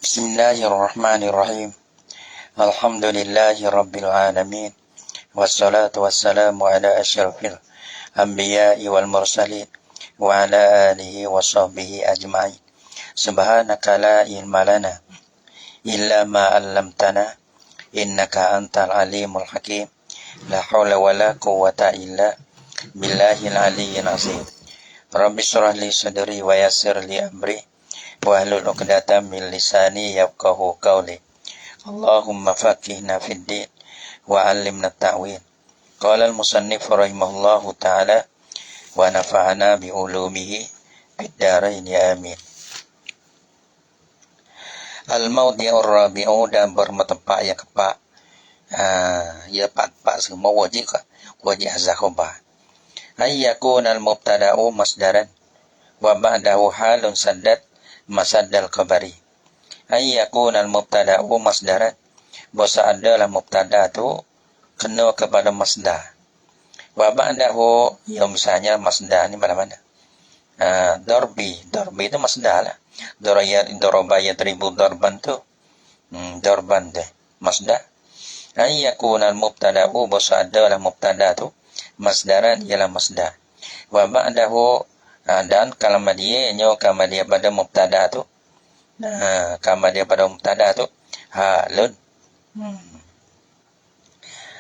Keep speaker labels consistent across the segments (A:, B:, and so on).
A: Bismillahirrahmanirrahim. Alhamdulillahi rabbil alamin. Wassalatu wassalamu ala asyrafil anbiya'i wal mursalin wa ala alihi wa sahbihi ajma'in. Subhanaka la ilma lana illa ma 'allamtana innaka antal alimul hakim. La haula wala quwwata illa billahil aliyyil azim. Rabbi shrah li sadri wa yassir li amri wahlul 'uqdatam min lisani yafqahu qawli. Allahumma faqihna fid din wa 'allimna at-ta'wil. Qala al-musannif rahimahullahu ta'ala wa nafa'ana bi ulumihi fid dharain amin. Al-mawdi'ur rabi'u, dan bertempat yang keempat. Ya empat semua wajib azakobah. Ayyakun al-mubtada'u masdaran wa ba'dahu halun saddat masaddal khabari. Ayyakun al-mubtada'u masdaran, bahasa adalah mubtada tu kena kepada masdar. Wa ba'dahu, ya misalnya masdar ni mana-mana. Darbi itu masdar lah. Daraba yadribu darban tu. Darban deh masdar. Ayyakun al-mubtada'u, bahasa adalah mubtada tu masdaran ialah masdar. Wa ba'dahu, dan kalimat dia pada mubtada tu. Kalimat dia pada mubtada tu halun.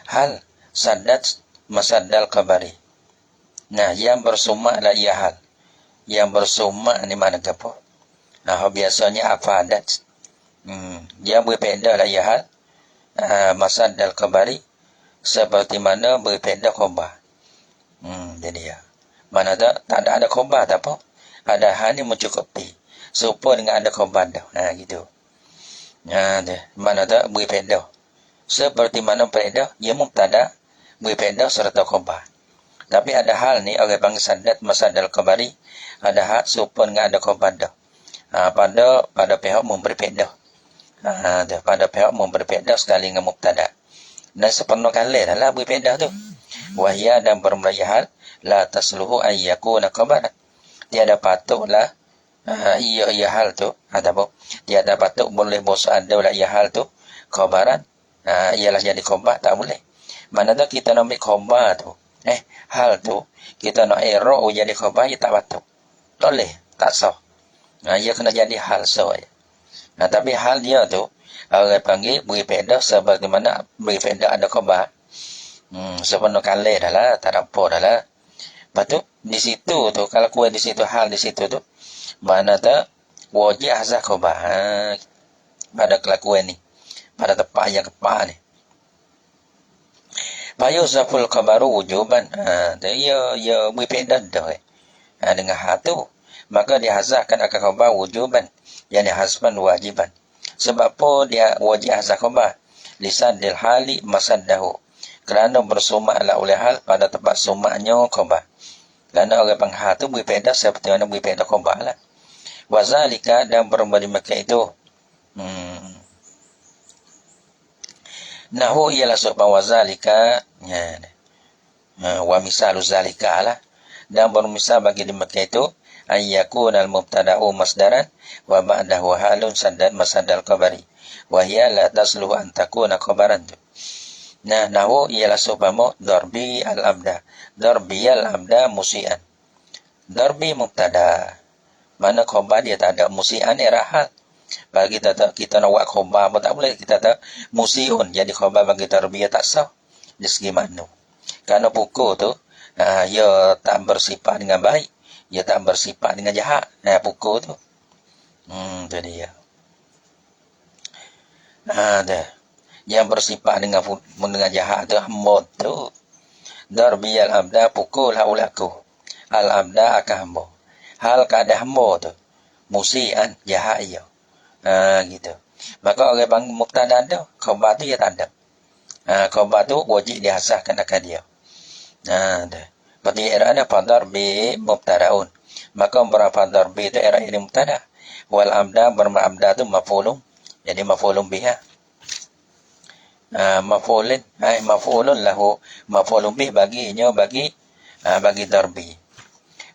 A: Hal saddat masaddal khabari. Nah, yang bersumma adalah ia hal. Yang bersumma ni mana apa? Nah, biasanya afadat. Yang berbeza adalah ia hal. Masaddal khabari, seperti mana berbeza khabar. Jadi ya. Mana tak ada khabar tak apa. Ada hal ni mencukupi. Serupa dengan ada khabar dah. Gitu. Mana tak berbeza. Seperti mana berbeza, ia mubtada berbeza serta khabar. Tapi ada hal ni orang panggil saddat masaddal khabari. Ada hal serupa dengan ada khabar dah. Pada pihak berbeza. Pada pihak berbeza sekali dengan mubtada. Dan sepenuh kali adalah berbeza tu. Wahya, dan bermula hal la tasluhu ayyakuna khabaran. Tiada patutlah ia hal tu ataupun tiada patut boleh bahasa ada lah ia hal tu khabaran. Ialah jadi khabar tak boleh. Mana tak kita nak ambil khabar tu, hal tu kita nak erok jadi khabar, ia tak patut. Tak boleh, tak sah. Ia kena jadi hal saja. Tapi hal dia tu orang panggil berbeza sebagaimana berbeza ada khabar. Sepenuh kali dah lah, tak ada apa dah lah. Lepas tu, di situ tu, kalau kuat di situ, hal di situ tu, mana tak wajib azah khabar. Pada kelakuan ni, pada tempat yang kepak ni. Fayuzaful khabaru wujuban. Ya berbeza dah. Dengan hal tu, maka dihazahkan akan khabar wujuban. Yani hasban wajiban. Sebab apa dia wajib azah khabar? Lisadil hali masaddahu. Kerana bersuma'lah oleh hal pada tempat suma'nya khabar. Kerana orang penghal tu berbeza seperti mana berbeza khabar lah. Wazalika, dan berbalik maka itu. Nahu ialah sopan wazalika. Wa misalu zalika lah. Dan bermisal bagi di maka itu. Ayyakun al-mubtada'u masdaran. Wa ba'dahu halun saddan masaddal khabari. Wahya la tasluhu antakuna khabaran tu. Nah, nahu ialah seumpama darbi al-abda. Darbi al-abda musian. Darbi mubtada. Mana khabar dia tak ada, musian era hal. Bagi kita nak buat khabar pun tak boleh, kita tak musiun. Jadi khabar bagi darbi tak sah. Di segi mana? Kerana pukul tu ia tak bersifat dengan baik, ia tak bersifat dengan jahat. Pukul tu. Tu dia. Dah. Yang bersifat dengan jahat tu hamba tu. Darbi al-abda, pukul haulaku. Al-abda akan hamba. Hal keadaan hamba tu musian, jahat ia. Gitu. Maka orang bang mubtada tu, khabar tu ia tak ada. Khabar tu wajib dihasahkan akan dia. Dah. Berarti era ada darbi mubtadaun. Maka berapa darbi tu era ini mubtada. Wal abda berabda tu maf'ulun. Jadi maf'ulun biha. Maf'ulun lahu, maf'ulun bih baginya bagi darbi.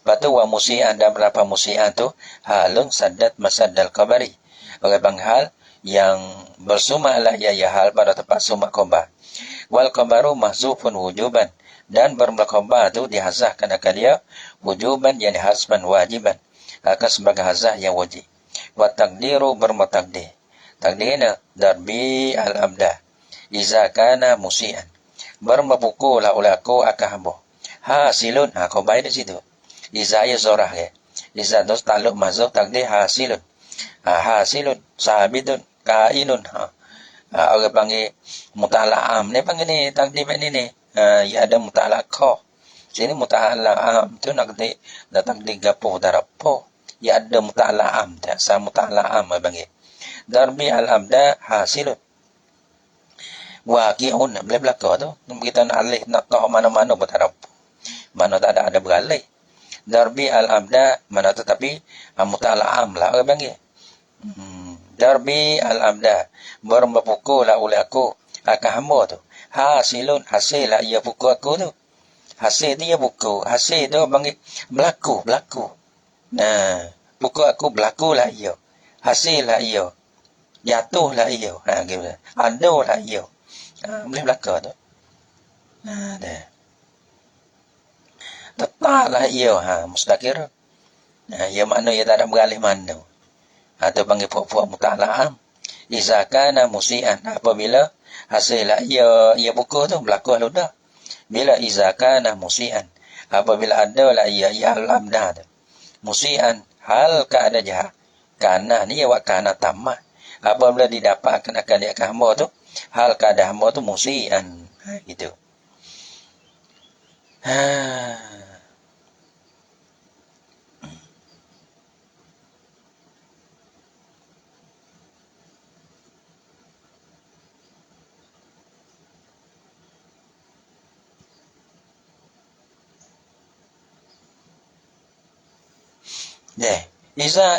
A: Lepas tu wa musi'an, dan berapa musi'an tu halun saddat masaddal khabari. Orang panghal yang bersumaklah ya hal pada tempat sumak khobar. Wal khabaru mahzufun wujuban, dan bermula khobar itu dihazahkan akan dia wujuban, yang hasban wajiban, akan sebagai hazah yang wajib. Wa taqdiru bermula takdir. Takdirnya darbi al-abda iza kana musian, bermabuku la ulaku akahambo hasilun. Khobar di situ iza ya zorah ya, iza dos taluk mazuf takdir hasilun. Hasilun sabidun kainun. Orang panggil mutala'am ni, panggil ni takdir ni ya ada mutala'koh. Sini mutala'am tu nak kata dah takdir gapo darapo, ya ada mutala'am, tak sa mutala'am panggil. Darbi al-abda hasilun waqi'un, boleh belaka tu kita nak alih nak kau mana-mana bertarapo, mana tak ada beralih. Darbi al-abda mana tetapi mutala'am lah orang panggil. Darbi al-abda bermepukul la ulaku akan hamba tu hasilun, hasil lah ia pukul aku tu, hasil dia pukul, hasil tu panggil berlaku. Nah, pukul aku berlaku lah ia, hasil lah ia, jatuh lah ia, gitu. Ada lah ia, boleh belaka tu. Dah. Tetap lah ia, mustaqir. Ia makna ia tak ada beralih mana. Atau panggil puak-puak mutala'am. Iza kana musian, apabila hasil lah ia pukul tu berlaku dah. Bila iza kana musian, apabila ada lah ia al-abda tu musian, hal keadaan jahat. Kana ni awak kana tamah, apabila didapatkan akan dia hamba tu hal keadaan hamba tu musian, gitu.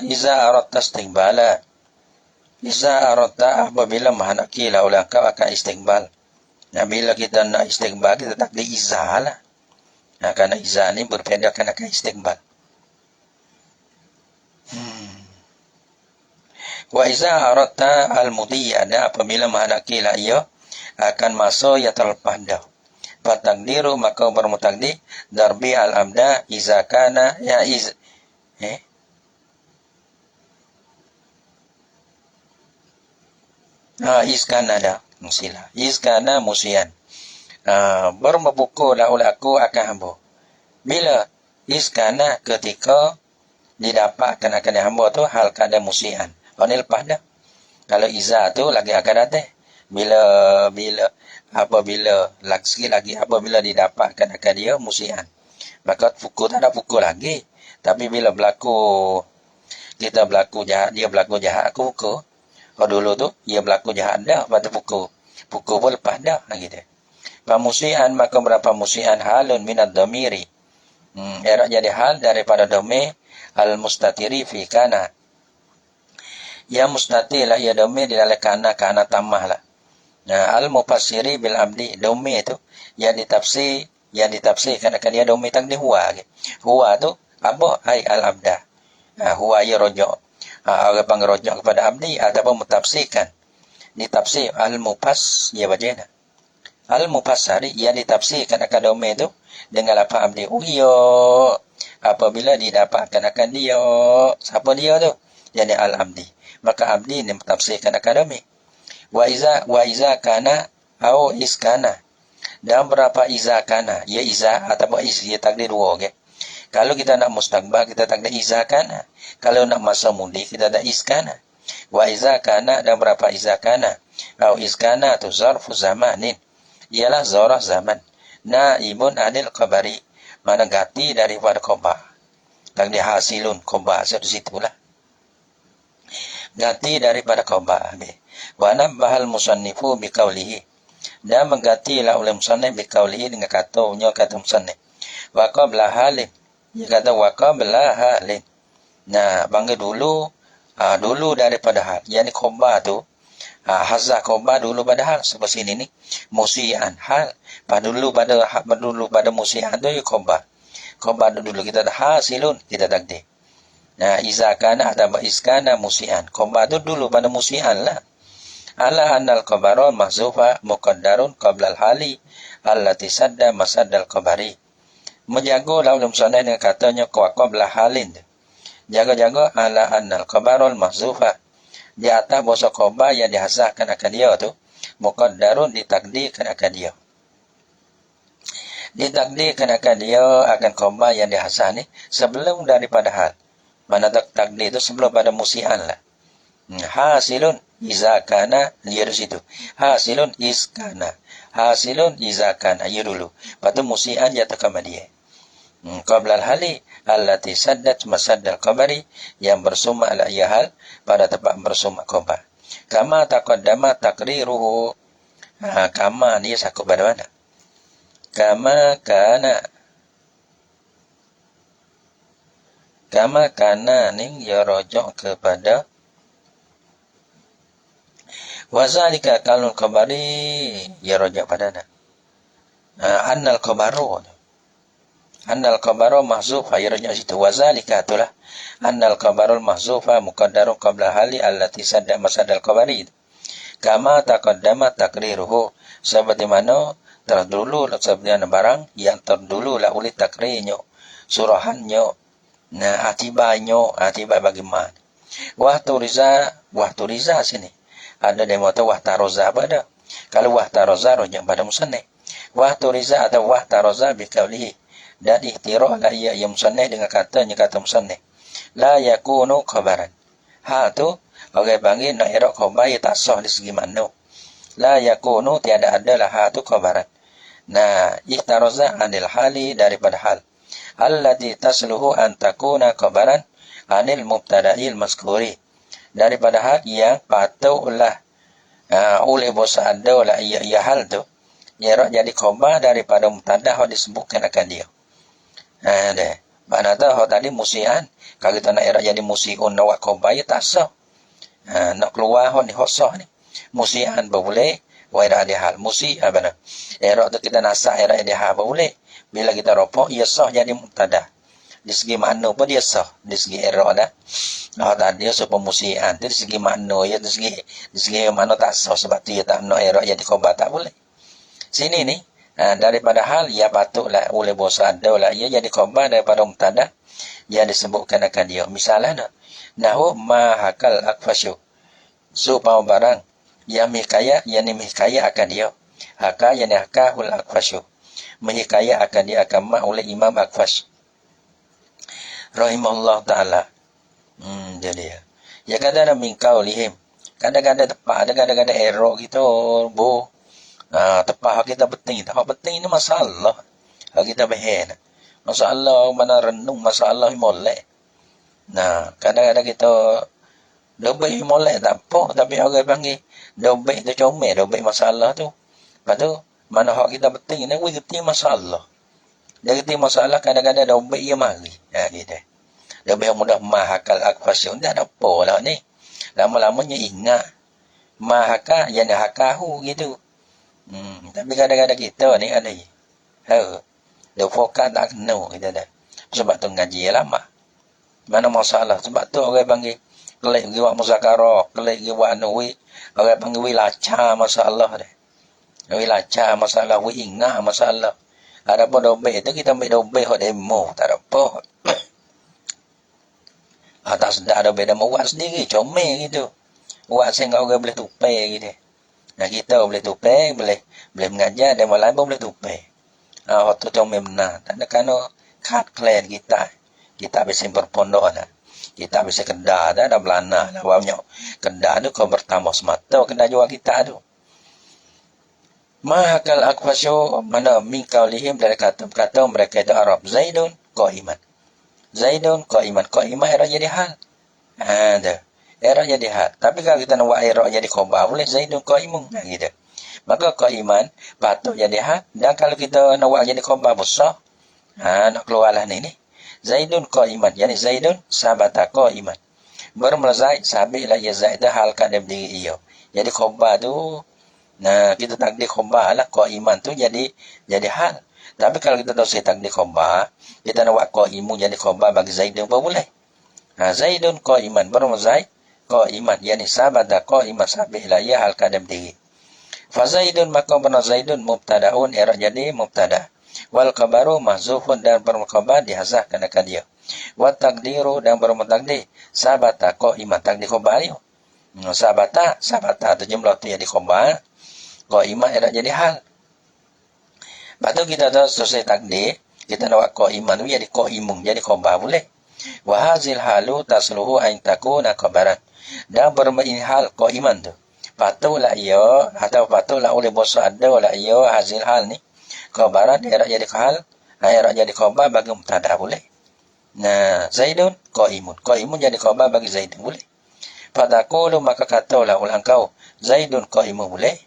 A: Iza aradta istiqbala, iza aradta apabila menghendaki la oleh kau akan istiqbal. Nah, bila kita nak istiqbal, kita takdir iza lah. Nah, kerana iza ni berpindah akan istiqbal. Wa iza aradta al-mudiyya, apabila menghendaki la ia akan masa yang terlepas dah. Fatakdiru maka bermutakdir darbi al-abda iza kana ya iz iskana dah musilah, iskana musian, bermebuku lah oleh aku akan hamba. Bila iskana ketika didapatkan akan hamba tu hal keadaan musian, ni lepas dah. Kalau iza tu lagi akan datang apabila lagi apabila didapatkan akan dia musian, maka pukul tak ada pukul lagi. Tapi bila kita berlaku jahat, dia berlaku jahat, aku pukul. Kalau dulu tu ia berlaku jahat dah, lepas tu pukul pun lepas dah, gitu. Pamusian maka berapa musian halun minad dhamiri, erak jadi hal daripada dhamir al-mustatiri fi kana, ya mustatir lah ya dhamir di dalam kana tamah lah. Nah, al-mufassiri bil abdi, dhamir tu yang ditafsirkan akan dia dhamir takdir huwa. Huwa tu apa? Ai al-abda. Huwa ya rojak. Orang panggil rojak kepada abdi ataupun mentafsirkan. Ditafsir al-mufass ya bacana. Al-mufassari yang ditafsirkan akan dhamir tu dengan lafaz abdi. Apabila didapatkan akan dia, siapa dia tu? Jadi al-abdi. Maka abdi ni mentafsirkan akan dhamir. Wa iza kana au iskana. Dan berapa iza kana? Ya iza ataupun ya takdir dua, okay? Kalau kita nak mustaqbal, kita takdir iza kana. Kalau nak masa mudi, kita ada iskana. Wa iza kana, dan berapa iza kana? Au iskana tu zarfu zamanin, ialah zarah zaman. Naibun anil khabari, mana ganti daripada khabar. Takdir hasilun khabar, di situlah. Ganti daripada khabar. Wa nabbahal musannifu biqaulihi, dan menggantilah oleh musannif biqaulihi dengan kata musannif. Wa qabla halin, dia kata wa qabla halin. Nah, bangga dulu daripada hal. Yang ni khabar tu, hazah khabar dulu pada hal. Sebab sini ni musian hal. Dulu pada musian tu ya khabar. Khabar dulu kita ada hasilun, kita takdir. Nah, iza kana atau iskana musian. Khabar tu dulu pada musian lah. Ala annal khabarul mahzufa muqaddarun qabla al-hali allati sadda masaddal khabari. Menjaga lalu musannaf dengan katanya qabla halin. Jaga-jaga ala annal khabarul mahzufa. Di atas bahasa khabar yang dihasahkan akan dia tu muqaddarun ditakdirkan akan dia. Ditakdirkan akan dia akan khabar yang dihasah ni sebelum daripada hal. Mana takdir itu sebelum pada musian lah. Hasilun iza kana dia di situ. Hasilun iskana. Hasilun iza kana ya dulu. Lepas tu musian jatuh ke dia. Qabla al-hali allati saddat masaddal khabari yang bersumma ala hal pada tempat bersumma khabar. Kama taqaddama taqriruhu. Kama ni sakut pada mana? Kama kana ni ya rojok kepada wazalika kalul khabari ya rojak padana. Annal khabaru mahzufa ya rojak situ. Wazalika itulah annal khabarul mahzufa muqaddarun qabla hali allati sadda masadal khabari. Kama taqaddama takriruhu, seperti mana terdulu seperti barang yang terdulu lah oleh takrirnya, surahannya, atibai bagaimana. Wahturiza sini. Ada yang mengatakan wahtaroza pada. Kalau wahtaroza rojak pada musannif. Wahturiza atau wahtaroza biqaulihi. Dan ihtirah la ia yang musannif dengan katanya kata musannif. La yakunu khabaran. Tu orang panggil nak iraq khabar ia tak sah di segi makna. La yakunu tiada adalah tu khabaran. Ihtaroza anil hali daripada hal. Allati tasluhu an takuna khabaran anil mubtada'il mazkuri. Daripada hal yang patutlah oleh bosa ada lah ia hal tu jadi khabar daripada mubtada' yang disebutkan akan dia. Mana tahu tadi musian kalau kita nak era jadi musiun nak khabar ya tak sah. Nak keluar ni hosah ni musian boleh wa era di hal musi abana era tu kita nasah era di hal boleh bila kita ropok ia sah jadi mubtada'. Di segi makna pun dia sah. Di segi era dah. Tadi dia supaya musian. Di segi makna ya, di segi makna tak sah. Sebab tu dia tak nak era jadi khabar tak boleh. Sini ni, daripada hal ia patutlah oleh bosa ada lah. Ia jadi khabar daripada mubtada' yang disebutkan akan dia. Misalnya, nahu ma hakal akfasyu. Supaya barang yang mihkaya akan dia. Haka yang hakahul akfasyu. Mihkaya akan dia akan ma oleh Imam Akfash. Rahimahullah ta'ala. Jadi ya kadang-kadang mingkau lihim. Kadang-kadang tepat, kadang-kadang error kita tepat kita penting. Hak penting ini masalah. Hak kita behena. Masalah mana renung, masalah molek. Kadang-kadang kita dobek molek tak apa, tapi orang panggil dobek tu comel, dobek masalah tu. Lepas tu mana hak kita penting ni, we kerti masalah. Dia kerti masalah kadang-kadang dobek ia mari. Gitu. Dobek mudah mahakal akfasyon. Tak ada apa lah ni. Lama-lamanya ingat. Mahaka yang hakahu gitu. Tapi kadang-kadang kita ni ada. Dia fokus tak kena kita dah. Sebab tu ngaji lama. Mana masalah. Sebab tu orang panggil kelik pergi buat muzakarah. Kelik pergi buat anuwi. Orang panggil wilaca masalah dah. Wilaca masalah. Ingat masalah. Ada pun dobek itu kita ambil dobek hot demo. Tak ada apa. Tak sedar dobek demo. Buat sendiri. Comel gitu. Buat sehingga orang boleh tupai gitu. Kita boleh tupai. Boleh mengajar. Demo lain pun boleh tupai. Hot tu comel benar. Tak ada kena kad klan kita. Kita bisa berpondok dah. Kita bisa kedar dah. Dah belana lah. Banyak. Kedar tu kau bertambah semata. Kedar jual kita tu. Mahakal akfasyo mana mingkau lihim dari kata mereka itu Arab. Zaidun qa'iman. Zaidun qa'iman. Qa'iman era jadi hal. Era jadi hal. Tapi kalau kita nak buat era jadi khabar boleh Zaidun qa'imun. Gitu. Maka qa'iman patut jadi hal. Dan kalau kita nak buat jadi khabar besar. Nak keluarlah ni. Zaidun qa'iman. Yani Zaidun sabata qa'iman. Bermula Zaid sabitlah ya Zaid hal kan dia berdiri ia. Jadi khabar tu kita takdir khabar lah. Qa'iman tu jadi hal. Tapi kalau kita tahu saya takdir khabar, kita nak buat qa'imun jadi khabar bagi Zaidun pun boleh. Zaidun qa'iman. Baru Zaid qa'iman, yani sabata qa'iman sabih la ya hal kadam diri. Fa Zaidun maka benar Zaidun mubtadaun era jadi mubtada. Wal kabaru mahzufun dan bermukhabar dihazaf karena dia. Wa taqdiru dan bermutakdir sabata qa'iman takdir khabar. Sabata tu jumlah tu jadi khabar. Qa'iman era jadi hal. Lepas tu kita dah selesai takdir, kita nak buat qa'iman tu jadi qa'imun, jadi khabar boleh. Wa hazil halu tasluhu an takuna khabaran. Dan bermain hal qa'iman tu. Patutlah ia atau patutlah oleh bosa ada lah ia hasil hal ni khabaran era jadi hal, era jadi khabar bagi mubtada boleh. Nah, Zaidun qaimun jadi khabar bagi Zaidun boleh. Fataqulu maka katalah ulang kau Zaidun qaimun boleh.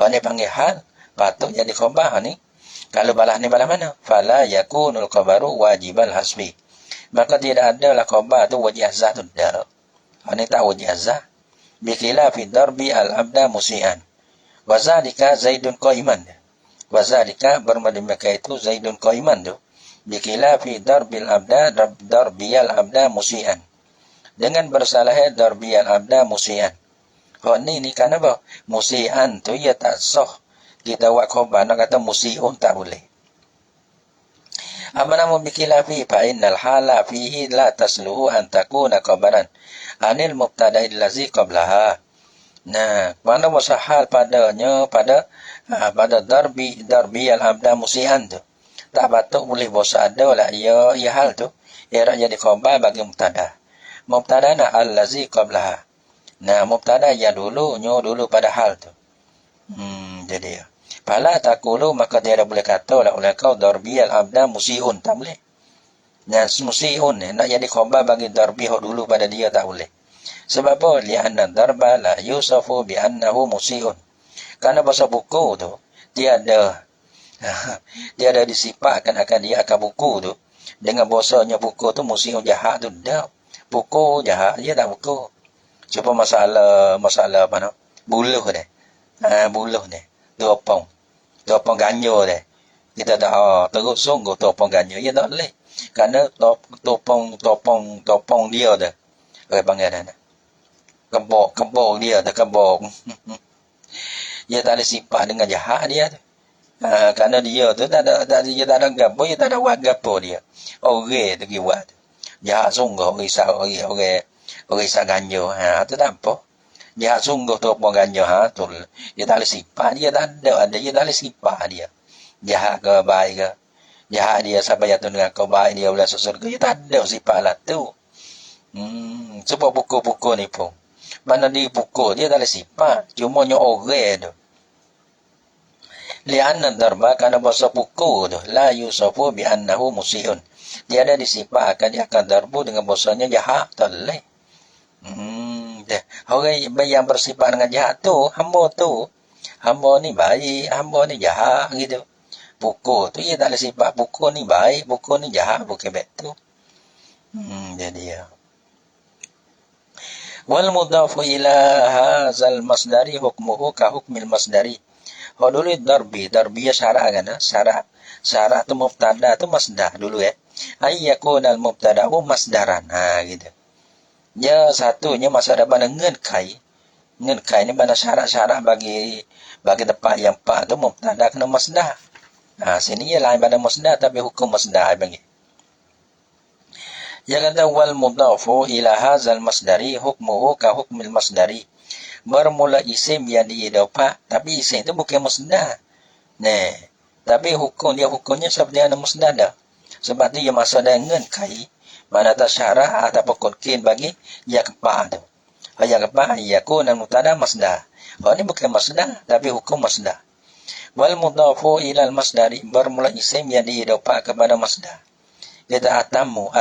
A: Ini panggil hal, patut jadi khabar ni. Kalau balah ni balah mana? Fala yakunul khabaru wajibal hasbi. Maka tidak ada lah khabar tu wajib azah tu dah. Ini tak wajib azah. Bikila fi darbi al-abda musian. Wazalika Zaidun qaiman. Wazalika bermadimaka itu Zaidun qaiman tu. Bikila fi darbil abda darbi al-abda musian. Dengan bersalah darbi al-abda musian. Oh ni kan apa? Musian tu ia tak sah. Kita buat khabar nak kata musiun tak boleh. Apa nama bikila fi fa innal hala fihi la tasluhu an takuna khabaran anil mubtada allazi qablaha. Nah, mana masa hal padanya pada darbi al-abda musian tu. Tak patut boleh bosa ada lah ia hal tu. Ia jadi khabar bagi mubtada. Mubtada na allazi qablaha. Nah, mubtada ya dulu pada hal tu. Jadi fala taqulu maka tiada boleh kata lah oleh kau darbi al-abda musiun tak boleh. Nah, musiun nak jadi khabar bagi darbi dulu pada dia tak boleh. Sebab apa? Li'anna darba la yusafu bi annahu musiun. Karena bahasa buku tu tiada disifatkan akan dia akan buku tu dengan bahasanya buku tu musiun jahat tu dah. Buku jahat dia tak buku. Cuma masalah apa nak? Buluh dia. Buluh dia. Topong ganyo dia. Kita dah terus sungguh topong ganyo dia tak boleh. Karena topong dia dah. Orang panggil dah. Kebok dia dah kebok. Dia tak ada sifat dengan jahat dia tu. Kerana dia tu dia tak ada gapo, dia tak ada buat gapo dia. Orang tu buat. Jahat sungguh orang isap ganyo. Tu tak apa. Jahat sungguh topong ganyo tu. Dia tak ada sifat dia tak ada dia tak ada sifat dia. Jahat ke baik ke. Jahat dia sampai jatuh dengan kau baik dia boleh susur ke. Dia tak ada sifat lah tu. Sebab buku-buku ni pun. Mana di buku dia tak ada sifat. Cuma orang tu. Li'anna darba karena bahasa buku tu. La yusafu bi'annahu musiun. Dia ada disifat akan dia akan darbu dengan bahasanya jahat. Tak boleh. Orang yang bersifat dengan jahat tu. Hamba ni baik. Hamba ni jahat gitu. Buku tu dia tak ada sifat. Buku ni baik. Buku ni jahat. Bukan betul. Jadi ya. Wal mudhafu ila hadzal masdari hukmuhu ka hukmil masdari. Dulu darbi ya syara' kan? Syara' tu mubtada tu masdar dulu ay yakunal mubtada'u masdaran. Gitu. Ya satunya masa ada pada ngenkai ni pada syarat-syarat bagi tempat yang pak tu mubtada kena masdar. Sini ya lain pada masdar tapi hukum masdar bagi. Ya kata wal mudhafu ila hadzal masdari hukmuhu ka hukmil masdari. Bermula isim yang diidafah tapi isim itu bukan masdar. Tapi hukumnya seperti ada masdar dah. Sebab tu ia masuk dengan kai mana tak syarah atau pokokkin bagi ya kepa tu. Ya kepa yakun mubtada masdar. Ini bukan masdar tapi hukum masdar. Wal mudhafu ila al masdari bermula isim yang diidafah kepada masdar. Kita atamu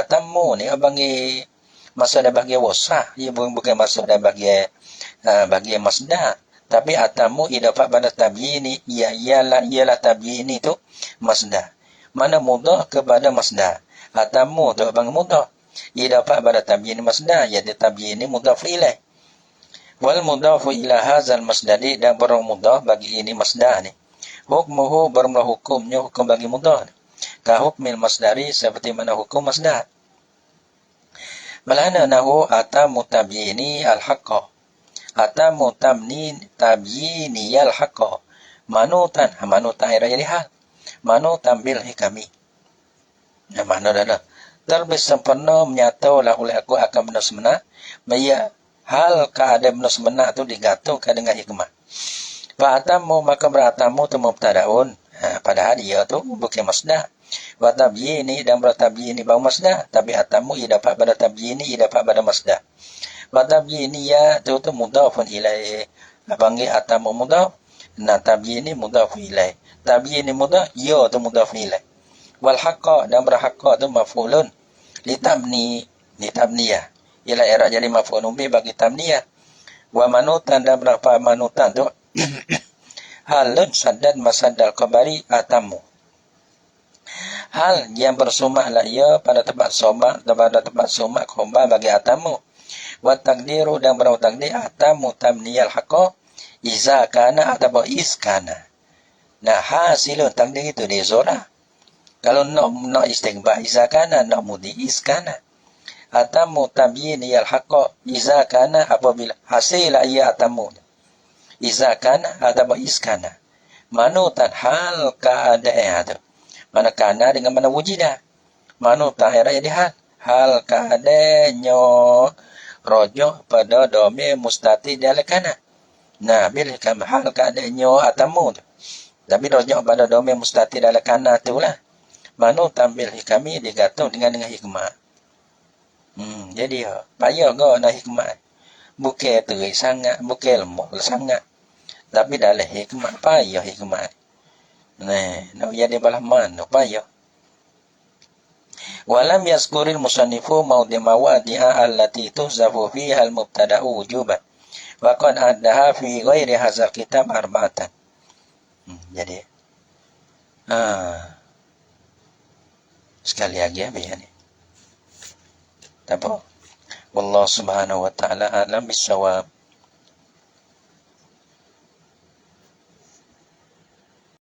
A: ni bagi masuk dah bagi wasah, ia bukan masuk dah bagi masdar. Tapi atamu idafah pada tabyini, ialah tabyini tu masdar. Mana mudhaf kepada masdar. Atamu tu bagi mudhaf, idafah pada tabyini masdar, jadi tabyini mudhaf ilaih. Wal mudhafu ila hadzal masdari dan bermudhaf bagi ini masdar ni. Hukmuhu bermula hukumnya hukum bagi mudhaf. Ka hukmil masdari seperti mana hukum masdar. Malana nahu atamu tabyini al-haqqa. Atamu tabyini al-haqqa. Manutan ira jadi hal. Manutan bil hikami. Nah, mana dah. Terlebih sempurna menyatalah oleh aku akan benda sebenar. Maya hal keadaan benda sebenar tu digatungkan dengan hikmah. Fa'atamu maka beratamu tu mubtadaun. Padahal dia tu bukan masdar. Wa tabyini dan bertabyini bau masdar. Tapi atamu ia dapat pada tabyini, ia dapat pada masdar. Wa tabyini ya tu mudhafun ilaih. Panggil atamu mudhaf. Nah tabyini mudhaf ilaih. Tabyini mudhaf, ya tu mudhaf ilaih. Wal haqqa dan berhaqqa tu maf'ulun. Litabniyah. Ialah i'rab jadi maf'ulun bi bagi tabniyah. Wa manutan dan berapa manutan tu halun sadad masadal khabari atamu. Hal yang bersumaklah ia pada tempat sumak khabar bagi atamu. Wa takdiru dan berapa takdir atamu tabniyal haqqa iza kana atau iskana. Nah hasilun takdir itu di zora. Kalau nak istighbar iza kana nak mudi iskana. Atamu tabyiniyal haqqa iza kana apabila hasil ia atamu. Iza kana atau iskana. Manutan hal keadaan itu. Mana kana dengan mana wujidah. Manutan era jadi hal. Hal keadaannya rojok pada domir mustati dalam kana. Nah, bila hal keadaannya atamu. Tapi rojok pada domir mustati dalam kana itulah. Manutan bil hikami digatung dengan hikmah. Jadi payah kau nak hikmah. Bukan terik sangat, bukan lemah sangat. Tapi dalam hikmah, payah hikmah. Nah, nak jadi balah mana, payah. Walam yaskuril musannifu mawadi'a allati tuhzafu fiha al-mubtada'u wujuban. Wa qad addaha fi ghairi hadzal kitab arba'atan. Jadi sekali lagi ya ni. Apa? Wallahu subhanahu wa ta'ala alam bisawab.